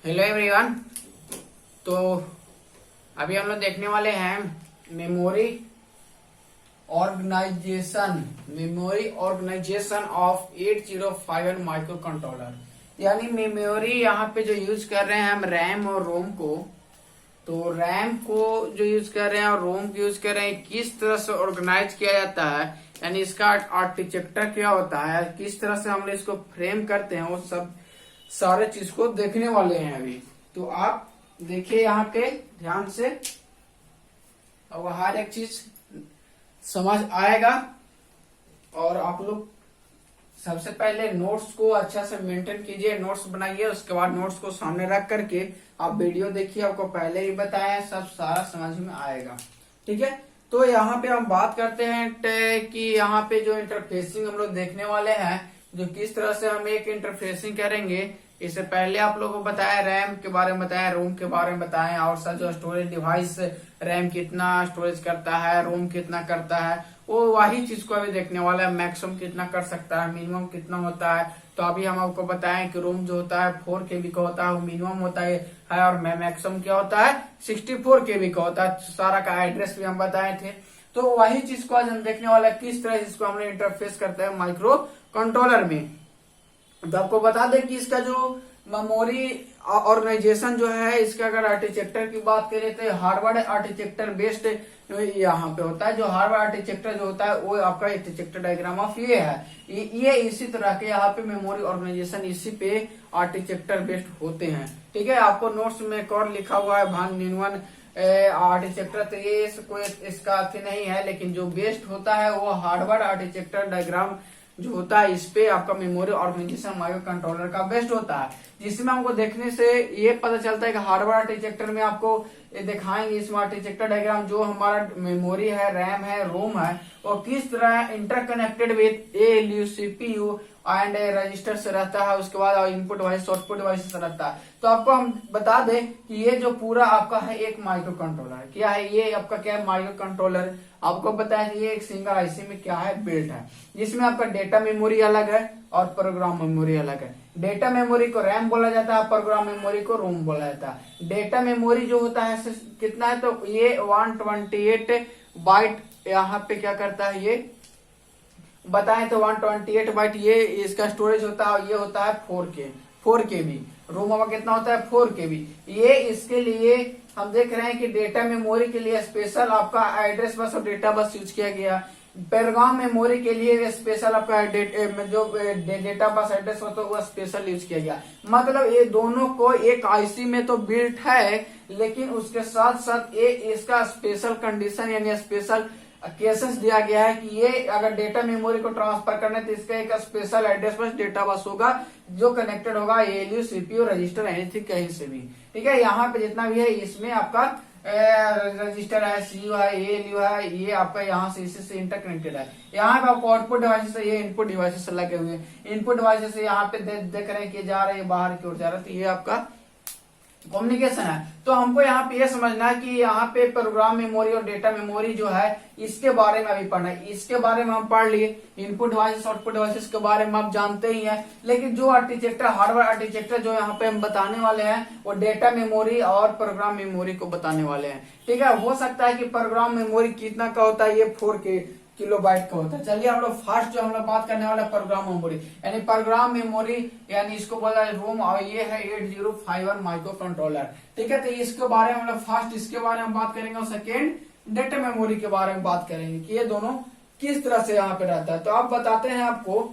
Hello everyone. तो अभी हम लोग देखने वाले हैं memory organization of 8051 microcontroller. यानी मेमोरी यहाँ पे जो यूज कर रहे हैं हम रैम और रोम को। तो रैम को जो यूज कर रहे हैं और रोम को यूज कर रहे हैं, किस तरह से ऑर्गेनाइज किया जाता है, यानी इसका आर्किटेक्चर क्या होता है, किस तरह से हम लोग इसको फ्रेम करते हैं, वो सब सारे चीज को देखने वाले हैं अभी। तो आप देखिए यहाँ पे ध्यान से, और हर एक चीज समझ आएगा। और आप लोग सबसे पहले नोट्स को अच्छा से मेंटेन कीजिए, नोट्स बनाइए, उसके बाद नोट्स को सामने रख करके आप वीडियो देखिए। आपको पहले ही बताया, सब सारा समझ में आएगा। ठीक है, तो यहाँ पे हम बात करते हैं कि यहाँ पे जो इंटरफेसिंग हम लोग देखने वाले हैं, जो किस तरह से हम एक इंटरफेसिंग करेंगे। इससे पहले आप लोगों को बताया, रैम के बारे में बताया, रोम के बारे में बताया, और सब जो स्टोरेज डिवाइस, रैम कितना स्टोरेज करता है, रोम कितना करता है, वो वही चीज को अभी देखने वाला है। मैक्सिमम कितना कर सकता है, मिनिमम कितना होता है। तो अभी हम आपको बताएं कि रोम जो होता है 4 KB का होता है, वो मिनिमम होता है, और मैक्सिमम क्या होता है 64 KB का होता है। सारा का एड्रेस भी हम बताए थे। तो वही चीज को आज हम देखने वाला है, किस तरह इसको हमने इंटरफेस करते हैं माइक्रो कंट्रोलर में। तो आपको बता दें कि इसका जो मेमोरी ऑर्गेनाइजेशन जो है, इसका अगर आर्किटेक्चर की बात करें तो हार्वर्ड आर्किटेक्चर बेस्ड यहाँ पे होता है। जो हार्वर्ड आर्किटेक्चर जो होता है वो आपका आर्किटेक्चर डायग्राम ऑफ ये है। ये इसी तरह के यहाँ पे मेमोरी ऑर्गेनाइजेशन इसी पे आर्किटेक्चर बेस्ड होते हैं। ठीक है, आपको नोट्स में एक और लिखा हुआ है भाग 91 आर्किटेक्चर। तो ये कोई इसका अर्थ नहीं है, लेकिन जो बेस्ड होता है वो हार्वर्ड आर्किटेक्चर डायग्राम जो होता है, इस पे आपका मेमोरी ऑर्गेनाइजेशन माइक्रो कंट्रोलर का बेस्ट होता है। जिसमें हमको देखने से ये पता चलता है कि हार्वर्ड आर्किटेक्चर में आपको दिखाएंगे इसमें आर्किटेक्चर डायग्राम, जो हमारा मेमोरी है, रैम है, रोम है, और किस तरह interconnected with ALU, CPU and register से रहता है। उसके बाद इनपुट डिवाइस, आउटपुट डिवाइस से रहता है। तो आपको हम बता दें कि ये जो पूरा आपका है एक माइक्रो कंट्रोलर क्या है, ये आपका क्या है माइक्रो कंट्रोलर। आपको बताया कि ये एक सिंगल आईसी में क्या है बिल्ट है, जिसमें आपका डेटा मेमोरी अलग है और प्रोग्राम मेमोरी अलग है। डेटा मेमोरी को रैम बोला जाता है, प्रोग्राम मेमोरी को रोम बोला जाता है। डेटा मेमोरी जो होता है कितना है, तो ये 128 बाइट यहाँ पे क्या करता है, ये बताएं तो 128 बाइट ये इसका स्टोरेज होता है। और ये होता है 4 KB। रोम में कितना होता है 4 KB। ये इसके लिए हम देख रहे हैं कि डेटा मेमोरी के लिए स्पेशल आपका एड्रेस बस और डेटा बस यूज किया गया। प्रोग्राम मेमोरी के लिए स्पेशल आपका जो डेटा बस एड्रेस होता है वो स्पेशल यूज किया गया। मतलब ये दोनों को एक आईसी में तो बिल्ट है, लेकिन उसके साथ साथ इसका स्पेशल कंडीशन यानी स्पेशल केसेस दिया गया है कि ये अगर डेटा मेमोरी को ट्रांसफर करने तो इसका एक special address bus data bus होगा, जो कनेक्टेड होगा ALU, CPU, रजिस्टर, एनीथिंग कहीं से भी। ठीक है, यहाँ पे जितना भी है इसमें आपका रजिस्टर है, CPU है, ALU है, ये आपका यहाँ से इसी से इंटरकनेक्टेड है। यहाँ पे आपको आउटपुट डिवाइसेस है, ये इनपुट डिवाइसेस लगे हुए हैं। इनपुट डिवाइसेस यहाँ पे देख रहे हैं कि जा रहे हैं बाहर की ओर जा रहा है, तो ये आपका कम्युनिकेशन है। तो हमको यहाँ पे ये समझना है कि यहाँ पे प्रोग्राम मेमोरी और डेटा मेमोरी जो है, इसके बारे में अभी पढ़ना है। इसके बारे में हम पढ़ लिए, इनपुट डिवाइसेस आउटपुट डिवाइसेस के बारे में आप जानते ही हैं। लेकिन जो आर्किटेक्चर हार्डवेयर आर्किटेक्चर जो यहाँ पे हम बताने वाले हैं, वो डेटा मेमोरी और प्रोग्राम मेमोरी को बताने वाले हैं। ठीक है, हो सकता है कि प्रोग्राम मेमोरी कितना का होता है, ये 4 किलोबाइट का होता है। चलिए हम लोग फर्स्ट जो हम लोग बात करने वाले प्रोग्राम मेमोरी, यानी प्रोग्राम मेमोरी, यानी इसको बोला है रोम, और ये है 8051 माइक्रो कंट्रोलर। ठीक है, तो इसके बारे में हम लोग फर्स्ट इसके बारे में बात करेंगे, और सेकेंड डेटा मेमोरी के बारे में बात करेंगे कि ये दोनों किस तरह से यहाँ पे रहता है। तो आप बताते हैं आपको,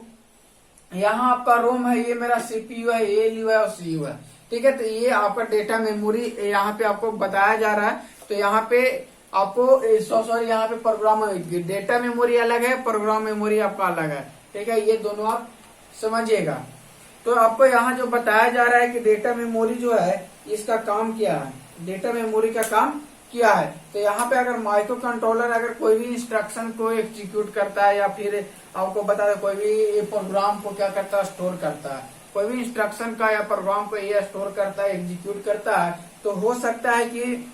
यहाँ आपका रोम है, ये मेरा CPU है, ALU है और CPU है। ठीक है, तो ये आपका डेटा मेमोरी यहाँ पे आपको बताया जा रहा है। तो यहाँ पे आपको सॉरी यहाँ पे प्रोग्राम डेटा मेमोरी अलग है, प्रोग्राम मेमोरी आपका अलग है। ठीक है, ये दोनों आप समझिएगा। तो आपको यहाँ जो बताया जा रहा है कि डेटा मेमोरी जो है इसका काम क्या है, डेटा मेमोरी का काम क्या है। तो यहाँ पे अगर माइक्रो कंट्रोलर अगर कोई भी इंस्ट्रक्शन को एग्जीक्यूट करता है, या फिर आपको बता दें कोई भी प्रोग्राम को क्या करता है, स्टोर करता है, कोई भी इंस्ट्रक्शन का या प्रोग्राम को ये स्टोर करता है, एग्जीक्यूट करता है, तो हो सकता है कि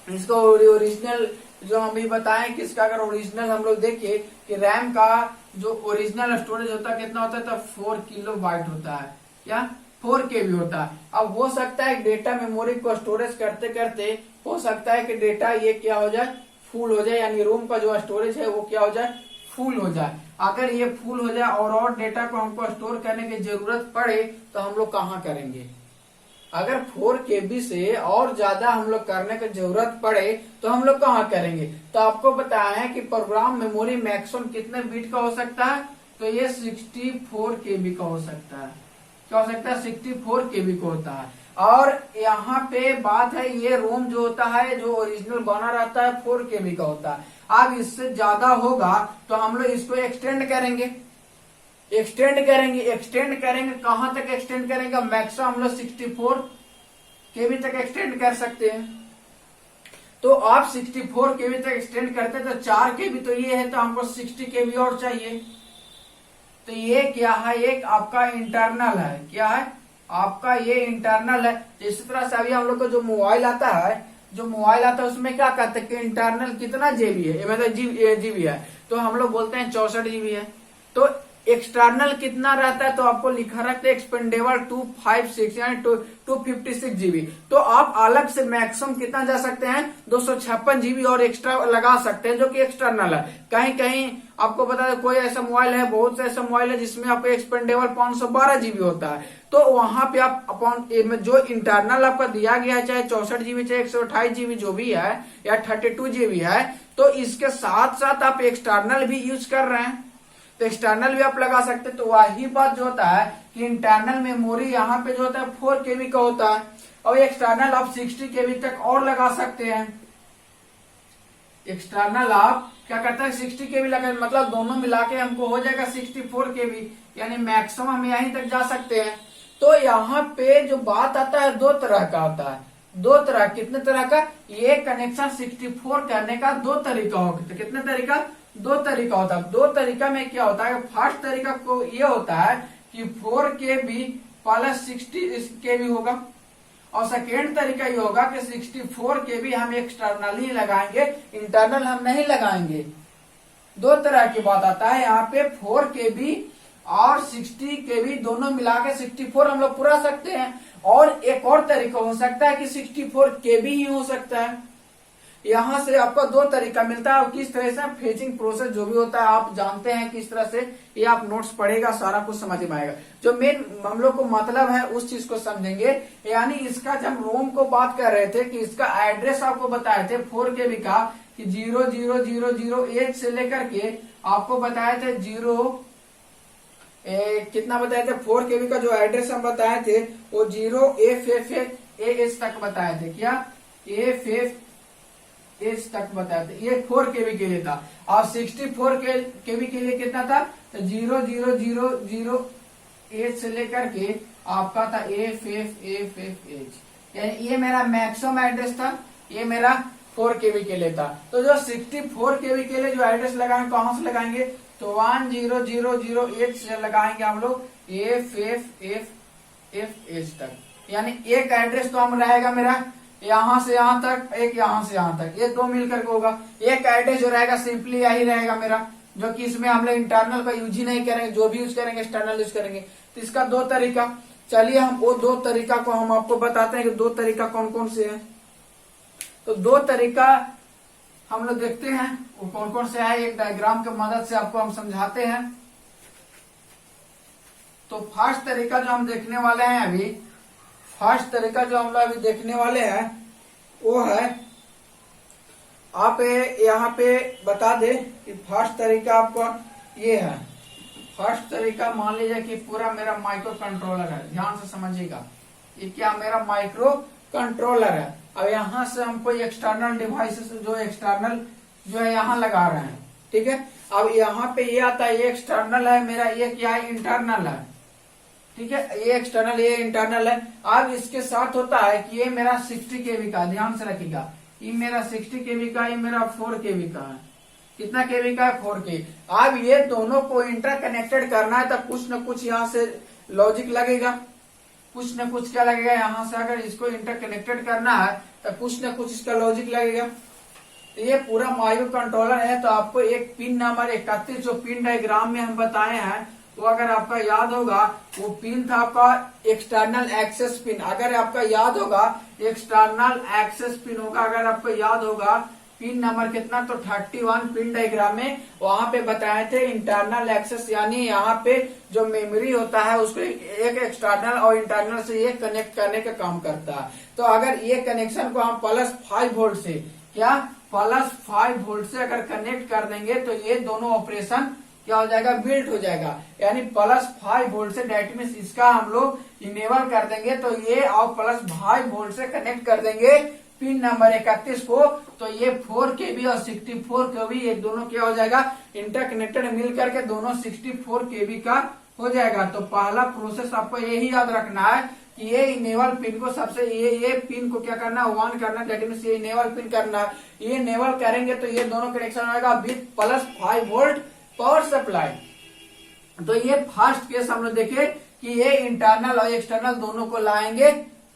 इसको ओरिजिनल जो हम भी बताएं कि इसका अगर ओरिजिनल हम लोग देखिए कि रैम का जो ओरिजिनल स्टोरेज होता है कितना होता है, तो 4 KB होता है। क्या 4 KB होता है। अब हो सकता है डेटा मेमोरी को स्टोरेज करते करते हो सकता है कि डेटा ये क्या हो जाए, फुल हो जाए, यानी रोम का जो स्टोरेज है वो क्या हो जाए, फुल हो जाए। अगर ये फुल हो जाए और डेटा को हमको स्टोर करने की जरूरत पड़े तो हम लोग कहाँ करेंगे? अगर 4 KB से और ज्यादा हम लोग करने की जरूरत पड़े तो हम लोग कहाँ करेंगे? तो आपको बताया है कि प्रोग्राम मेमोरी मैक्सिमम कितने बीट का हो सकता है, तो ये 64 KB का हो सकता है। क्या हो सकता है? 64 KB का होता है। और यहाँ पे बात है, ये रोम जो होता है जो ओरिजिनल बना रहता है 4 KB का होता है। अब इससे ज्यादा होगा तो हम लोग इसको एक्सटेंड करेंगे, एक्सटेंड करेंगे कहां तक एक्सटेंड करेंगे? मैक्सिमम हम लोग 64 KB तक एक्सटेंड कर सकते हैं। तो आप 64 KB तक एक्सटेंड करते तो 4 KB तो ये है, तो हमको 60 KB और चाहिए। तो ये क्या है? एक आपका इंटरनल है। क्या है? आपका ये इंटरनल है। इसी तरह से अभी हम लोग को जो मोबाइल आता है उसमें क्या कहते हैं कि इंटरनल कितना जीबी है, मतलब जीबी है, तो हम लोग बोलते हैं 64 GB है। तो एक्सटर्नल कितना रहता है? तो आपको लिखा रहता है एक्सपेंडेबल 256 यानी 256 GB। तो आप अलग से मैक्सिमम कितना जा सकते हैं? 256 GB और एक्स्ट्रा लगा सकते हैं, जो कि एक्सटर्नल है। कहीं कहीं आपको बता दें, कोई ऐसा मोबाइल है, बहुत से ऐसा मोबाइल है जिसमें आपको एक्सपेंडेबल 512 GB होता है। तो वहां पे आप अपॉन जो इंटरनल आपका दिया गया है, चाहे 64 GB चाहे 128 GB जो भी है, या 32 GB है, तो इसके साथ साथ आप एक्सटर्नल भी यूज कर रहे हैं, तो एक्सटर्नल भी आप लगा सकते हैं। तो वही बात जो होता है कि इंटरनल मेमोरी यहाँ पे जो होता है 4 KB का होता है, और एक्सटर्नल आप 60 KB तक और लगा सकते हैं। एक्सटर्नल आप क्या करते हैं? 60 KB लगा, मतलब दोनों मिला के हमको हो जाएगा 64 KB, यानी मैक्सिमम हम यहीं तक जा सकते हैं। तो यहाँ पे जो बात आता है दो तरह का आता है, दो तरह, कितने तरह का? ये कनेक्शन 64 करने का दो तरीका होगा। तो कितने तरीका? दो तरीका होता है। दो तरीका में क्या होता है? फर्स्ट तरीका को ये होता है कि 4 KB प्लस 60 KB होगा, और सेकेंड तरीका ये होगा कि 64 KB हम एक्सटर्नल ही लगाएंगे, इंटरनल हम नहीं लगाएंगे। दो तरह की बात आता है यहाँ पे। 4 KB और 60 KB दोनों मिला के 64 हम लोग पुरा सकते हैं। और एक और तरीका हो सकता है कि 64 KB ही हो सकता है। यहाँ से आपको दो तरीका मिलता है, और किस तरह से फेजिंग प्रोसेस जो भी होता है आप जानते हैं किस तरह से, ये आप नोट्स पढ़ेगा सारा कुछ समझ में आएगा। जो मेन हम लोग को मतलब है उस चीज को समझेंगे। यानी इसका जब रोम को बात कर रहे थे कि इसका एड्रेस आपको बताए थे 4 KB का कि 0000H से लेकर के आपको बताए थे कितना बताए थे? 4 KB का जो एड्रेस हम बताए थे वो 0FFAH तक बताए थे। क्या? FFH तक बताए थे। ये 4 KB के लिए था। और 64 KB के लिए कितना था? तो 0000H से लेकर के आपका था FFFH, यानी ये मेरा मैक्सिमम एड्रेस था, ये मेरा 4 KB के लिए था। तो जो 64 KB के लिए जो एड्रेस लगाएंगे कहां से लगाएंगे? तो 1000H से लगाएंगे हम लोग FFFH तक, यानी एक एड्रेस तो हम रहेगा मेरा यहाँ से यहाँ तक, एक यहाँ से यहाँ तक, ये दो मिलकर के होगा। एक एड्रेस जो रहेगा सिंपली यही रहेगा मेरा, जो कि इसमें हम लोग इंटरनल का यूज ही नहीं करेंगे, जो भी यूज करेंगे एक्सटर्नल यूज करेंगे। तो इसका दो तरीका, चलिए हम वो दो तरीका को हम आपको बताते हैं कि दो तरीका कौन कौन से हैं। तो दो तरीका हम लोग देखते हैं वो कौन कौन से है, एक डायग्राम की मदद से आपको हम समझाते हैं। तो फर्स्ट तरीका जो हम देखने वाले हैं अभी, फर्स्ट तरीका जो हम लोग अभी देखने वाले हैं वो है, आप यहाँ पे बता दे कि फर्स्ट तरीका आपका ये है। फर्स्ट तरीका मान लीजिए कि पूरा मेरा माइक्रो कंट्रोलर है, ध्यान से समझिएगा। ये क्या? मेरा माइक्रो कंट्रोलर है। अब यहाँ से हम कोई एक्सटर्नल डिवाइसेस जो एक्सटर्नल जो है यहाँ लगा रहे हैं, ठीक है। अब यहाँ पे ये आता है, ये एक्सटर्नल है मेरा, ये क्या है? इंटरनल है, ठीक है। ये एक्सटर्नल, ये इंटरनल है। अब इसके साथ होता है कि ये मेरा 60 KB का, ध्यान से रखिएगा, ये मेरा 60 KB का, ये मेरा 4 KB का है। कितना KB का है? 4 KB। अब ये दोनों को इंटरकनेक्टेड करना है तो कुछ न कुछ यहाँ से लॉजिक लगेगा, कुछ न कुछ क्या लगेगा यहाँ से। अगर इसको इंटरकनेक्टेड करना है तो कुछ न कुछ इसका लॉजिक लगेगा। तो ये पूरा माइक्रो कंट्रोलर है। तो आपको एक पिन नंबर 31 जो पिन डायग्राम में हम बताए हैं वो अगर आपका याद होगा वो पिन था आपका एक्सटर्नल एक्सेस पिन। अगर आपका याद होगा एक्सटर्नल एक्सेस पिन होगा, अगर आपको याद होगा पिन नंबर कितना, तो 31 पिन डायग्राम में वहां पे बताए थे इंटरनल एक्सेस यानी यहाँ पे जो मेमोरी होता है उसको एक एक्सटर्नल और इंटरनल से ये कनेक्ट करने का काम करता है। तो अगर ये कनेक्शन को हम +5 वोल्ट से क्या +5 वोल्ट से अगर कनेक्ट कर देंगे तो ये दोनों ऑपरेशन क्या हो जाएगा, बिल्ट हो जाएगा। यानी +5 वोल्ट से डेट मीन इसका हम लोग इनेबल कर देंगे तो ये और +5 वोल्ट से कनेक्ट कर देंगे पिन नंबर 31 को, तो ये 4 kB और 64 kB ये दोनों क्या हो जाएगा, इंटरकनेक्टेड मिल करके दोनों 64 kB का हो जाएगा। तो पहला प्रोसेस आपको यही याद रखना है कि ये इनेबल पिन को सबसे ये पिन को क्या करना है, 1 करना है, दैट मीन्स ये इनेबल पिन करना है। ये इनेबल करेंगे तो ये दोनों कनेक्शन होगा विथ +5 वोल्ट पावर सप्लाई। तो ये फर्स्ट केस हम लोग देखे कि ये इंटरनल और एक्सटर्नल दोनों को लाएंगे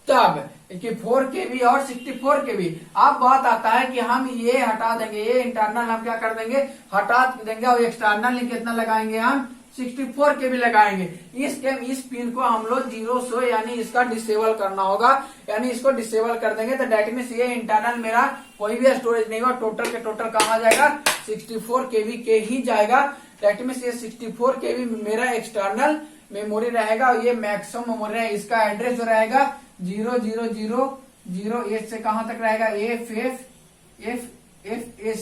तब कि 4 kB और 64 kB। अब बात आता है कि हम ये हटा देंगे, ये इंटरनल हम क्या कर देंगे, हटा देंगे और एक्सटर्नल कितना लगाएंगे, हम 64 kB लगाएंगे। इस पिन को हम लोग 0 से यानी इसका डिसेबल करना होगा, यानी इसको डिसेबल कर देंगे तो डेट मीन्स ये इंटरनल मेरा कोई भी स्टोरेज नहीं हुआ, टोटल के टोटल कहाँ जाएगा, 64 kB के ही जाएगा। डेट मीन्स ये 64 kB मेरा एक्सटर्नल मेमोरी रहेगा और ये मैक्सिमम मेमोरी है। इसका एड्रेस जो रहेगा 0000 से कहां तक रहेगा, FF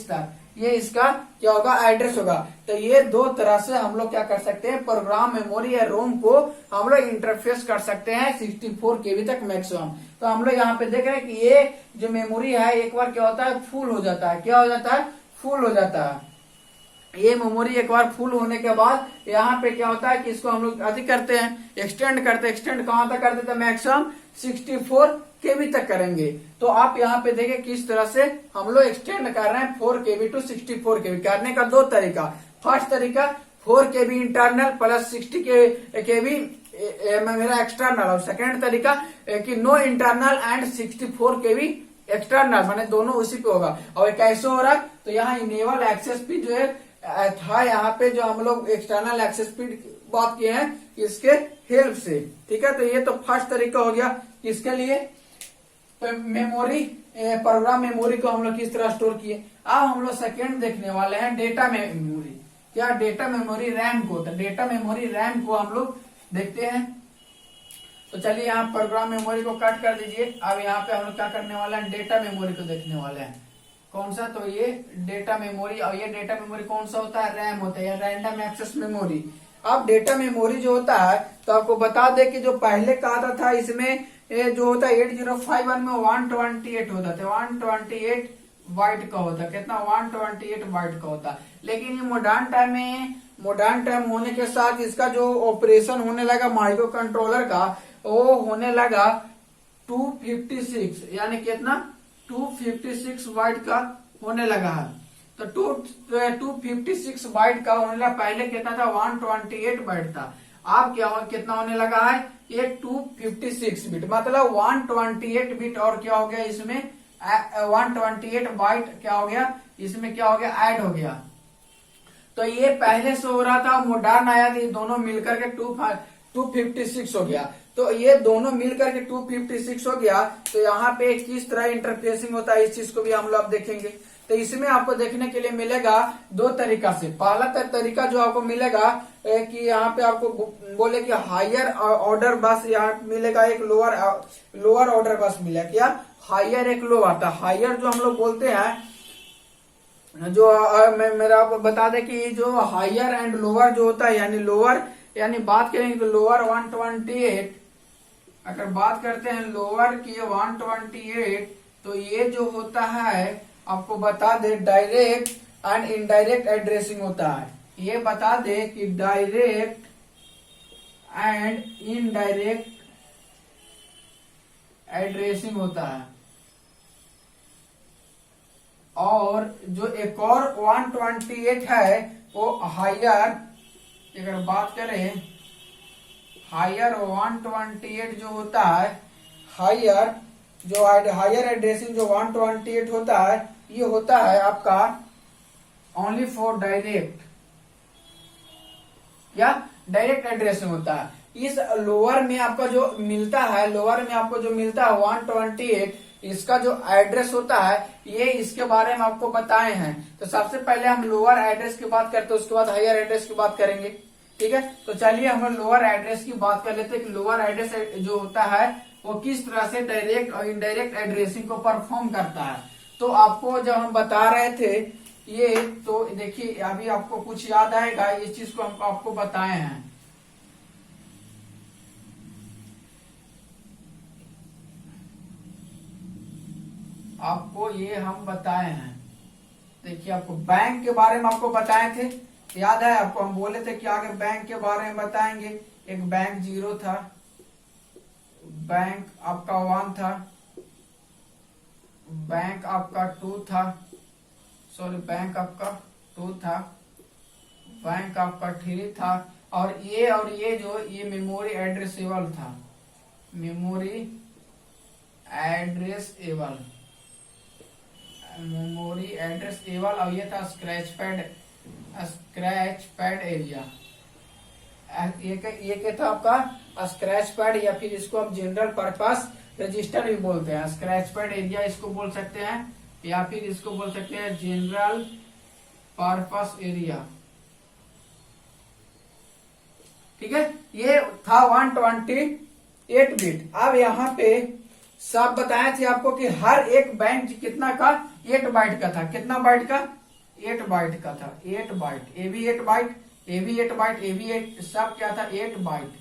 तक ये इसका क्या होगा, एड्रेस होगा। तो ये दो तरह से हम लोग क्या कर सकते हैं, प्रोग्राम मेमोरी या रोम को हम लोग इंटरफेस कर सकते हैं 64 kB तक मैक्सिमम। तो हम लोग यहाँ पे देख रहे हैं कि ये जो मेमोरी है एक बार क्या होता है, फुल हो जाता है। क्या हो जाता है, फुल हो जाता है। ये मेमोरी एक बार फुल होने के बाद यहाँ पे क्या होता है कि इसको हम लोग अधिक करते हैं, एक्सटेंड करते हैं। एक्सटेंड कहां तक करते थे, मैक्सिमम 64 kB तक करेंगे। तो आप यहाँ पे देखें किस तरह से हम लोग एक्सटेंड कर रहे हैं 4 kB टू 64 kB। करने का दो तरीका, फर्स्ट तरीका 4 kB इंटरनल प्लस 60 kB मेरा एक्सटर्नल, और सेकेंड तरीका कि no internal and 64 kB external, माने दोनों उसी पे होगा। और कैसे हो रहा है, तो यहाँ इनेबल एक्सेस भी जो है था, यहाँ पे जो हम लोग एक्सटर्नल एक्सेस स्पीड बात किए हैं इसके हेल्प से। ठीक है, तो ये तो फर्स्ट तरीका हो गया इसके लिए मेमोरी, प्रोग्राम मेमोरी को हम लोग किस तरह स्टोर किए। अब हम लोग सेकेंड देखने वाले हैं डेटा मेमोरी। क्या डेटा मेमोरी, रैम को। तो डेटा मेमोरी रैम को हम लोग देखते हैं। तो चलिए यहाँ प्रोग्राम मेमोरी को कट कर दीजिए। अब यहाँ पे हम लोग क्या करने वाले हैं, डेटा मेमोरी को देखने वाले हैं। कौन सा, तो ये डेटा मेमोरी। और ये डेटा मेमोरी कौन सा होता है, रैम होता है, रैंडम एक्सेस मेमोरी। अब डेटा मेमोरी जो होता है तो आपको बता दे कि जो पहले कहा था इसमें जो होता है 8051 में 128 होता था, 128 बाइट का होता, कितना 128 बाइट का होता। लेकिन ये मॉडर्न टाइम होने के साथ इसका जो ऑपरेशन होने लगा माइक्रो कंट्रोलर का, वो होने लगा 256, यानी कितना 256 बाइट का होने लगा है। तो 256 बाइट का होने लगा, पहले कितना था 128 बाइट था। अब क्या कितना होने लगा है, ये 256 बिट, मतलब 128 बिट और क्या हो गया इसमें 128 बाइट क्या हो गया इसमें, क्या हो गया, ऐड हो गया। तो ये पहले से हो रहा था, मॉडर्न आया था, ये दोनों मिलकर के 256 हो गया। तो ये दोनों मिलकर के 256 हो गया। तो यहाँ पे किस तरह इंटरफेसिंग होता है इस चीज को भी हम लोग देखेंगे। तो इसमें आपको देखने के लिए मिलेगा दो तरीका से। पहला तरीका जो आपको मिलेगा कि यहाँ पे आपको बोले कि हायर ऑर्डर बस यहाँ मिलेगा, एक लोअर ऑर्डर बस मिलेगा। क्या हायर एक लो आता, हायर जो हम लोग बोलते हैं, जो मेरा आपको बता दे कि जो हायर एंड लोअर जो होता है, यानी लोअर यानी बात करेंगे तो लोअर 128, अगर बात करते हैं लोअर की 128, तो ये जो होता है आपको बता दे डायरेक्ट एंड इनडायरेक्ट एड्रेसिंग होता है। ये बता दे कि डायरेक्ट एंड इनडायरेक्ट एड्रेसिंग होता है। और जो एक और 128 है वो हायर, अगर बात करें हायर 128 जो होता है, हायर एड्रेसिंग जो 128 होता है, ये होता है आपका ओनली फॉर डायरेक्ट, क्या डायरेक्ट एड्रेसिंग होता है। इस लोअर में आपका जो मिलता है, लोअर में आपको जो मिलता है 128, इसका जो एड्रेस होता है ये इसके बारे में आपको बताए हैं। तो सबसे पहले हम लोअर एड्रेस की बात करते हैं, उसके बाद हायर एड्रेस की बात करेंगे। ठीक है, तो चलिए हम लोअर एड्रेस की बात कर लेते हैं कि लोअर एड्रेस जो होता है वो किस तरह से डायरेक्ट और इनडायरेक्ट एड्रेसिंग को परफॉर्म करता है। तो आपको जब हम बता रहे थे ये, तो देखिए अभी आपको कुछ याद आएगा, इस चीज को हम आपको बताए हैं। आपको ये हम बताए हैं, देखिए आपको बैंक के बारे में आपको बताए थे, याद है आपको, हम बोले थे कि आगे बैंक के बारे में बताएंगे। एक बैंक 0 था, बैंक आपका 1 था, बैंक आपका 2 था, सॉरी बैंक आपका 2 था, बैंक आपका 3 था, और ये जो ये मेमोरी एड्रेसेबल था, मेमोरी एड्रेसेबल, मेमोरी एड्रेसेबल, और ये था स्क्रैच पैड एरिया। ये क्या था आपका स्क्रैच पैड, या फिर इसको हम जनरल पर्पस रजिस्टर भी बोलते हैं। स्क्रैच पैड एरिया इसको बोल सकते हैं, या फिर इसको बोल सकते हैं जनरल पर्पस एरिया। ठीक है, ये था 128 बिट। अब यहाँ पे सब बताए थे आपको कि हर एक बैंक कितना का 8 बाइट का था, कितना बाइट का 8 बाइट का था, 8 बाइट, ए भी 8 बाइट, ए भी 8 बाइट, ए भी 8, सब क्या था 8 बाइट,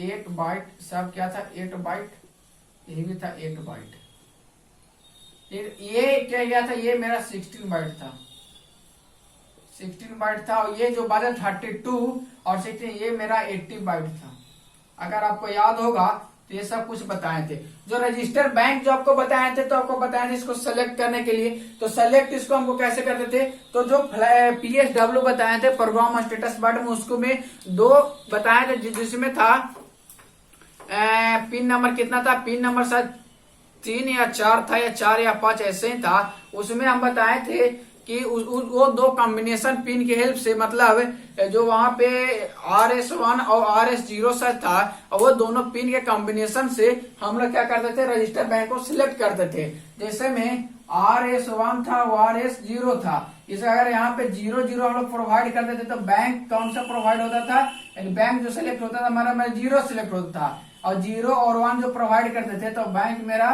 8 बाइट, सब क्या था 8 बाइट, ये भी था 8 बाइट। ये क्या था, ये मेरा 16 बाइट था, 16 बाइट था, और ये जो बात 32 और 16 ये मेरा 80 बाइट था। अगर आपको याद होगा तो ये सब कुछ बताए थे। जो रजिस्टर बैंक जो आपको बताए थे, तो आपको बताए थे इसको सेलेक्ट करने के लिए, तो सेलेक्ट इसको हमको कैसे करते थे, तो जो PSW बताए थे प्रोग्राम स्टेटस बार में, उसको में 2 बताए थे, जिसमें था पिन नंबर कितना था, पिन नंबर शायद 3 या 4 था, या 4 या 5 ऐसे ही था। उसमें हम बताए थे कि वो 2 कॉम्बिनेशन पिन की हेल्प से, मतलब जो वहां पे RS1 और RS0 से था, और वो दोनों पिन के कॉम्बिनेशन से हम लोग क्या करते थे, रजिस्टर बैंक को सिलेक्ट करते थे। जैसे में RS1 था, वो RS0 था, इसे अगर यहाँ पे 0 हम लोग प्रोवाइड करते थे, तो बैंक कौन सा प्रोवाइड होता था, बैंक जो सिलेक्ट होता था हमारा 0 सिलेक्ट होता था, और 0 और 1 जो प्रोवाइड करते थे तो बैंक मेरा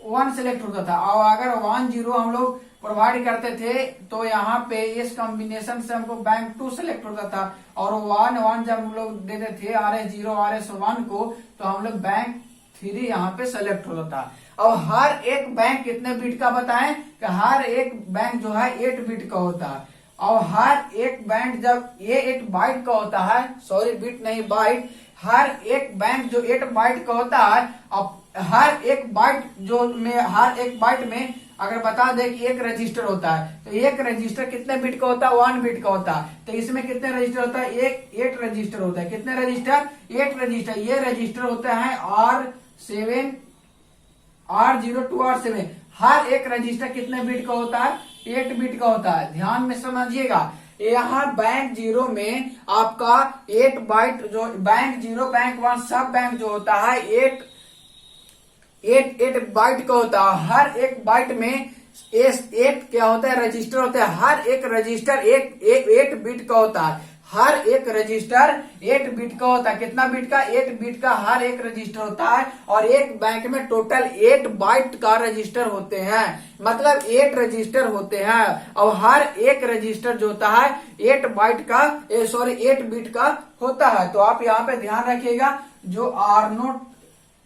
1 सिलेक्ट होता था। और अगर 1 0 हम लोग प्रोवाइड करते थे तो यहाँ पे इस कॉम्बिनेशन से हमको बैंक 2 सिलेक्ट होता था, और 1 1 जब हम लोग देते थे RS0 RS1 को, तो हम लोग बैंक 3 यहाँ पे सेलेक्ट होता था। और हर एक बैंक कितने बिट का बताएं, कि हर एक बैंक जो है 8 बिट का होता है, और हर एक बैंक जब ये 8 बाइट का होता है, सॉरी बिट नहीं बाइट, हर एक बैंक जो 8 बाइट का होता है, अब हर एक बाइट में अगर बता दे कि एक रजिस्टर होता है, तो एक रजिस्टर कितने बिट का होता है, 1 बिट का होता है। तो इसमें कितने रजिस्टर होता है, 8 रजिस्टर होता है। कितने रजिस्टर, 8 रजिस्टर। ये रजिस्टर होता है R0 to R7। हर एक रजिस्टर कितने बिट का होता है, 8 बिट का होता है। ध्यान में समझिएगा, यहाँ बैंक 0 में आपका 8 बाइट, जो बैंक 0 बैंक 1 सब बैंक जो होता है 8 बाइट का होता है। हर एक बाइट में 8 क्या होता है, रजिस्टर होता है। हर एक रजिस्टर 8 बिट का होता है। हर एक रजिस्टर 8 बिट का होता है। कितना बिट का, 8 बिट का हर एक रजिस्टर होता है। और एक बैंक में टोटल 8 बाइट का रजिस्टर होते हैं, मतलब 8 रजिस्टर होते हैं। और हर एक रजिस्टर जो होता है 8 बाइट का 8 बिट का होता है। तो आप यहाँ पे ध्यान रखिएगा, जो R0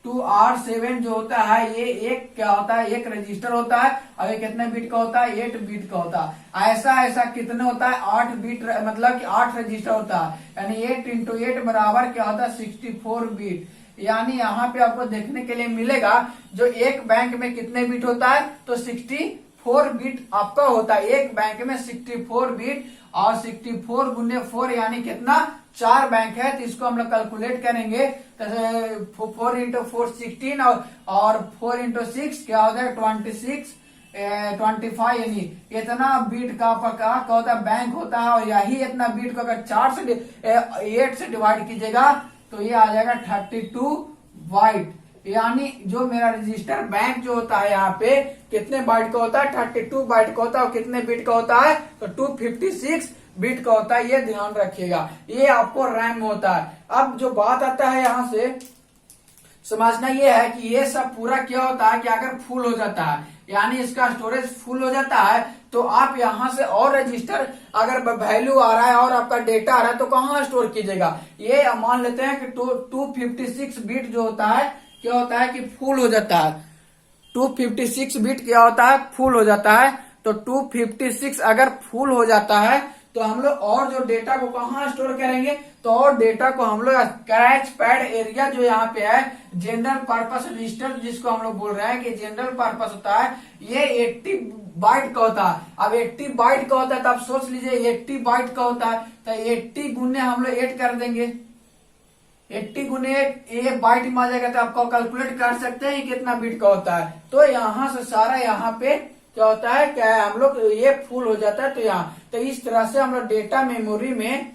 to R7 जो होता है ये एक क्या होता है, एक रजिस्टर होता है। और ये कितने बिट का होता है, 8 बिट का होता है। ऐसा कितने होता है, 8 बिट, मतलब कि 8 रजिस्टर होता है। यानी 8 into 8 बराबर क्या होता है, 64 बिट। यानी यहाँ पे आपको देखने के लिए मिलेगा, जो एक बैंक में कितने बिट होता है, तो 64 बिट आपका होता है। एक बैंक में 64 बिट, और 64 गुने 4 यानी कितना, 4 बैंक है। तो इसको हम लोग कैलकुलेट करेंगे, तो 4 into 4 16, और 4 into 6 क्या होता है, 26 25 यानी इतना बीट का आपका क्या होता है बैंक होता है, और यही इतना बीट को अगर 8 से डिवाइड कीजिएगा तो ये आ जाएगा 32 बाइट। यानी जो मेरा रजिस्टर बैंक जो होता है यहाँ पे कितने बाइट का होता है, 32 बाइट का होता है, और कितने बीट का होता है तो 256 बीट का होता है। ये ध्यान रखिएगा, ये आपको रैम होता है। अब जो बात आता है यहाँ से समझना ये है कि ये सब पूरा क्या होता है कि अगर फुल हो जाता है, यानी इसका स्टोरेज फुल हो जाता है, तो आप यहाँ से और रजिस्टर अगर वैल्यू आ रहा है और आपका डेटा आ रहा है तो कहाँ स्टोर कीजिएगा। ये मान लेते हैं कि 256 बीट जो होता है क्या होता है कि फुल हो जाता है। 256 बीट क्या होता है, फुल हो जाता है। तो 256 अगर फुल हो जाता है तो हम लोग और जो डेटा को कहाँ स्टोर करेंगे, तो और डेटा को हम लोग स्क्रैच पैड एरिया जो यहाँ पे है जनरल पर्पस रजिस्टर जिसको हम लोग बोल रहे हैं कि जनरल पर्पस होता है, ये 80 बाइट का होता है। अब 80 बाइट का होता है तो आप सोच लीजिए 80 बाइट का होता है तो 80 गुने हम लोग 8 कर देंगे, 80 गुने 1 बाइट में आ जाएगा तो आपको कैलकुलेट कर सकते हैं कितना बीट का होता है। तो यहाँ से सारा यहाँ पे क्या होता है, क्या हम लोग ये फुल हो जाता है। तो यहाँ तो इस तरह से हम लोग डेटा मेमोरी में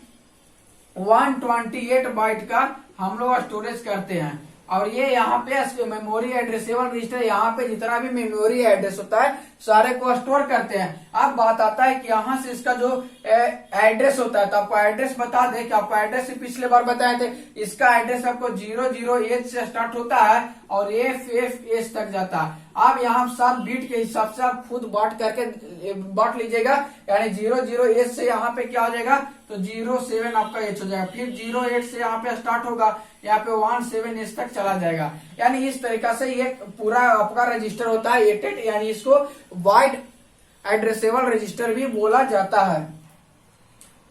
128 बाइट का हम लोग स्टोरेज करते हैं। और ये यहाँ पे मेमोरी एड्रेसेबल रजिस्टर, यहाँ पे जितना भी मेमोरी एड्रेस होता है सारे को स्टोर करते हैं। अब बात आता है कि यहाँ से इसका जो एड्रेस होता है तो आपको एड्रेस बता दे कि आपको एड्रेस पिछले बार बताए थे, इसका एड्रेस आपको 008 से स्टार्ट होता है और FFH तक जाता है। आप यहाँ सब बीट के हिसाब से आप खुद बांट लीजिएगा, यानी 008 से यहाँ पे क्या हो जाएगा तो 07 आपका H हो जाएगा, फिर 08 से यहाँ पे स्टार्ट होगा, यहाँ पे 17H तक चला जाएगा। यानी इस तरीका से ये पूरा आपका रजिस्टर होता है 88, यानी इसको वाइड एड्रेसेबल रजिस्टर भी बोला जाता है।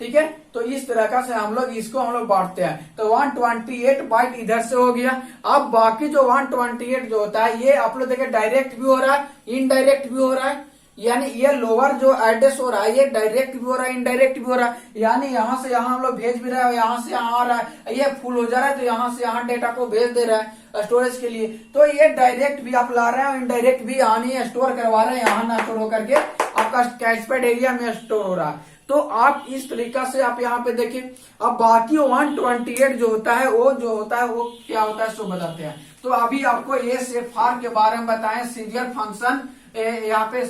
ठीक है, तो इस तरह का से हम लोग बांटते हैं। तो 128 बाइट इधर से हो गया। अब बाकी जो 128 जो होता है ये आप लोग देखें डायरेक्ट भी हो रहा है, इनडायरेक्ट भी हो रहा है। यानी ये लोअर जो एड्रेस हो रहा है ये डायरेक्ट भी हो रहा है, इनडायरेक्ट भी हो रहा है। यानी यहाँ से यहाँ हम लोग भेज भी रहे हैं, यहाँ से यहाँ आ रहा है, ये फुल हो जा रहा है तो यहाँ से यहाँ डेटा को भेज दे रहा है स्टोरेज के लिए। तो ये डायरेक्ट भी आप ला रहे हैं और इनडायरेक्ट भी यहाँ नहीं स्टोर करवा रहे हैं, यहाँ ना स्टोर होकर के आपका कैशपैड एरिया में स्टोर हो रहा है। तो आप इस तरीका से आप यहाँ पे देखिए। अब बाकी 128 जो होता है वो क्या होता है सो बताते हैं। तो अभी आपको SFR के बारे में बताएं, सीरियल फंक्शन, यहाँ पे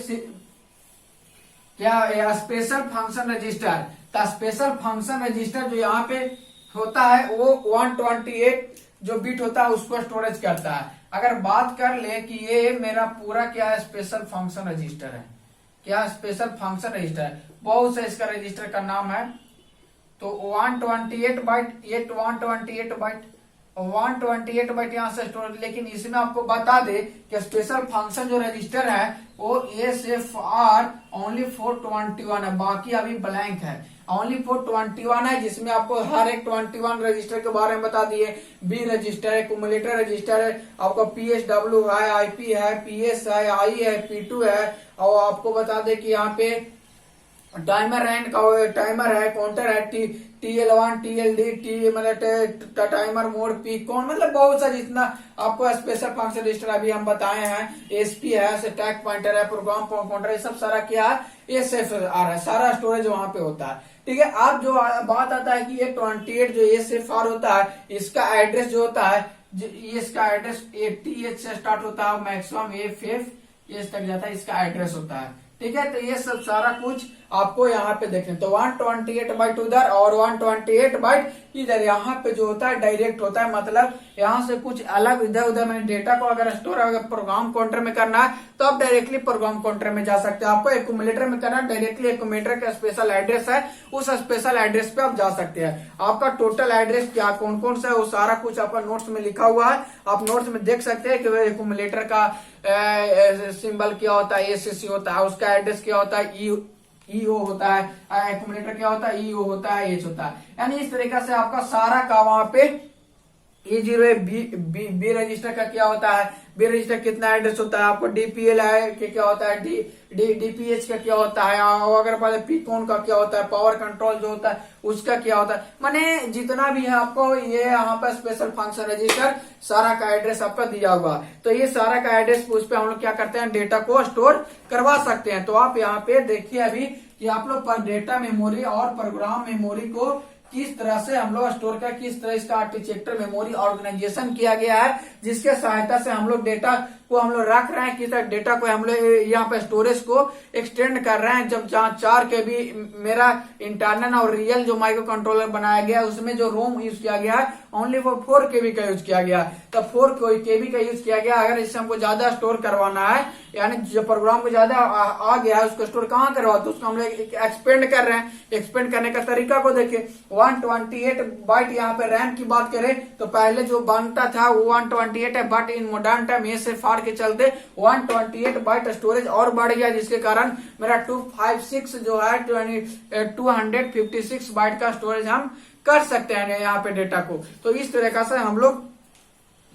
क्या स्पेशल फंक्शन रजिस्टर। तो स्पेशल फंक्शन रजिस्टर जो यहाँ पे होता है वो 128 जो बिट होता है उसको स्टोरेज करता है। अगर बात कर ले कि ये मेरा पूरा क्या है स्पेशल फंक्शन रजिस्टर है, क्या स्पेशल फंक्शन रजिस्टर है, बहुत से इसका रजिस्टर का नाम है। तो 128 बाइट, ये 128 बाइट यहाँ से स्टोरेज। लेकिन इसमें आपको बता दे कि स्पेशल फंक्शन जो रजिस्टर है वो SFR ओनली 421 है, बाकी अभी ब्लैंक है। ओनली 421 है जिसमें आपको हर एक 21 रजिस्टर के बारे में बता दिए। बी रजिस्टर है, कुमुलेटर रजिस्टर है, आपको PSW है, IP है, PS है, I है, P2 है, और आपको बता दे कि यहाँ पे टाइमर है, काउंटर है, TL1, TLD, मतलब टाइमर मोड, पी कौन, मतलब बहुत सा जितना आपको स्पेशल फंक्शन रजिस्टर अभी हम बताए हैं। SP है, स्टैक पॉइंटर है, प्रोग्राम काउंटर, ये सब सारा क्या है SFR है, सारा स्टोरेज वहां पे होता है। ठीक है, अब जो बात आता है कि ये 28 जो SFR होता है इसका एड्रेस जो होता है, इसका एड्रेस 80H से स्टार्ट होता है, मैक्सिमम FFH तक जाता है, इसका एड्रेस होता है। ठीक है, तो ये सब सारा कुछ आपको यहाँ पे देखने। तो 128 बाइट उधर और 128 बाइट इधर, यहाँ पे जो होता है डायरेक्ट होता है, मतलब यहाँ से कुछ अलग इधर उधर में डेटा को अगर स्टोर अगर प्रोग्राम काउंटर में करना है तो आप डायरेक्टली प्रोग्राम काउंटर में जा सकते हैं। आपको एक्यूमुलेटर में करना है, डायरेक्टली एक्यूमुलेटर का स्पेशल एड्रेस है, उस स्पेशल एड्रेस पे आप जा सकते हैं। आपका टोटल एड्रेस क्या कौन कौन सा है वो सारा कुछ आपका नोट्स में लिखा हुआ है, आप नोट्स में देख सकते हैं कि एक्यूमुलेटर का सिंबल क्या होता है, SCC होता है, उसका एड्रेस क्या होता है, EO होता है, एक्यूमुलेटर क्या होता है, EO होता है, H होता है। यानी इस तरीका से आपका सारा का वहां पे E0 है बी रजिस्टर का क्या होता है, बी रजिस्टर कितना एड्रेस होता है, आपको डीपीएल है कि क्या होता है, डीपीएच का क्या होता है, और अगर पहले पीकॉन का क्या होता है, पावर कंट्रोल जो होता है उसका क्या होता है, माने जितना भी है आपको ये यहाँ पर स्पेशल फंक्शन रजिस्टर सारा का एड्रेस आपका दिया हुआ। तो ये सारा का एड्रेस उस पर हम लोग क्या करते हैं, डेटा को स्टोर करवा सकते हैं। तो आप यहाँ पे देखिए अभी कि आप लोग पर डेटा मेमोरी और प्रोग्राम मेमोरी को किस तरह से हम लोग स्टोर कर, किस तरह इसका आर्किटेक्चर मेमोरी ऑर्गेनाइजेशन किया गया है, जिसके सहायता से हम लोग डेटा को हम लोग रख रहे हैं, किस तरह डेटा को हम लोग यहाँ पे स्टोरेज को एक्सटेंड कर रहे हैं। जब जहाँ 4 KB मेरा इंटरनल और रियल जो माइक्रो कंट्रोलर बनाया गया है उसमें जो रोम यूज किया गया है ओनली फॉर 4 KB का यूज किया गया है, तब 4 KB का यूज किया गया। अगर इससे हमको ज्यादा स्टोर करवाना है, यानी जो प्रोग्राम को ज्यादा आ गया है उसको स्टोर कहाँ करवा, तो उसको हम लोग एक्सपेंड कर रहे हैं। एक्सपेंड करने का तरीका को देखिए, 128 बाइट यहाँ पे रैम की बात करें तो पहले जो बनता था वो 128 है, बट इन मॉडर्न टाइम ये से फार के चलते 128 बाइट स्टोरेज और बढ़ गया, जिसके कारण मेरा 256 जो है 256 बाइट का स्टोरेज हम कर सकते हैं यहाँ पे डेटा को। तो इस तरीके से हम लोग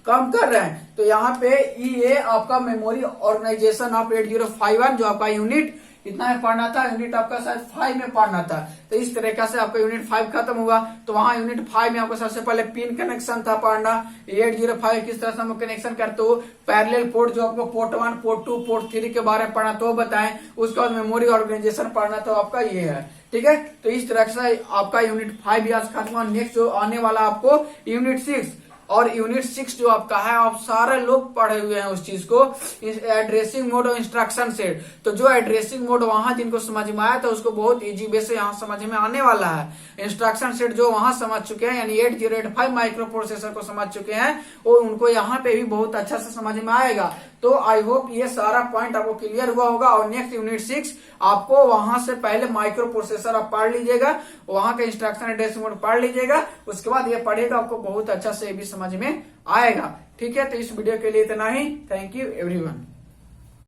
काम कर रहे हैं। तो यहाँ पे ये आपका मेमोरी ऑर्गेनाइजेशन ऑफ 8051 जो आपका यूनिट इतना में पढ़ना था, यूनिट आपका शायद 5 में पढ़ना था। तो इस तरीके से आपका यूनिट 5 खत्म हुआ। तो वहां यूनिट 5 में आपको सबसे पहले पिन कनेक्शन था पढ़ना, 805 किस तरह से हम कनेक्शन करते हो, पैरेलल पोर्ट जो आपको पोर्ट 1 पोर्ट 2 पोर्ट 3 के बारे में पढ़ना तो बताएं। उसके बाद मेमोरी ऑर्गेनाइजेशन पढ़ना तो आपका ये है, ठीक है। तो इस तरह से आपका यूनिट 5 आज खत्म हुआ। नेक्स्ट जो आने वाला आपको यूनिट 6 और यूनिट 6 जो आपका है, आप सारे लोग पढ़े हुए हैं उस चीज को, एड्रेसिंग मोड और इंस्ट्रक्शन सेट। तो जो एड्रेसिंग मोड वहां जिनको समझ में आया था उसको बहुत इजी वे से यहाँ समझ में आने वाला है। इंस्ट्रक्शन सेट जो वहां समझ चुके हैं, यानी 8085 माइक्रो प्रोसेसर को समझ चुके हैं, वो उनको यहाँ पे भी बहुत अच्छा से समझ में आएगा। तो आई होप ये सारा पॉइंट आपको क्लियर हुआ होगा। और नेक्स्ट यूनिट 6 आपको वहां से पहले माइक्रो प्रोसेसर आप पढ़ लीजिएगा, वहां का इंस्ट्रक्शन एड्रेस मोड पढ़ लीजिएगा, उसके बाद ये पढ़ेगा आपको बहुत अच्छा से भी समझ में आएगा, ठीक है। तो इस वीडियो के लिए इतना ही। Thank you everyone.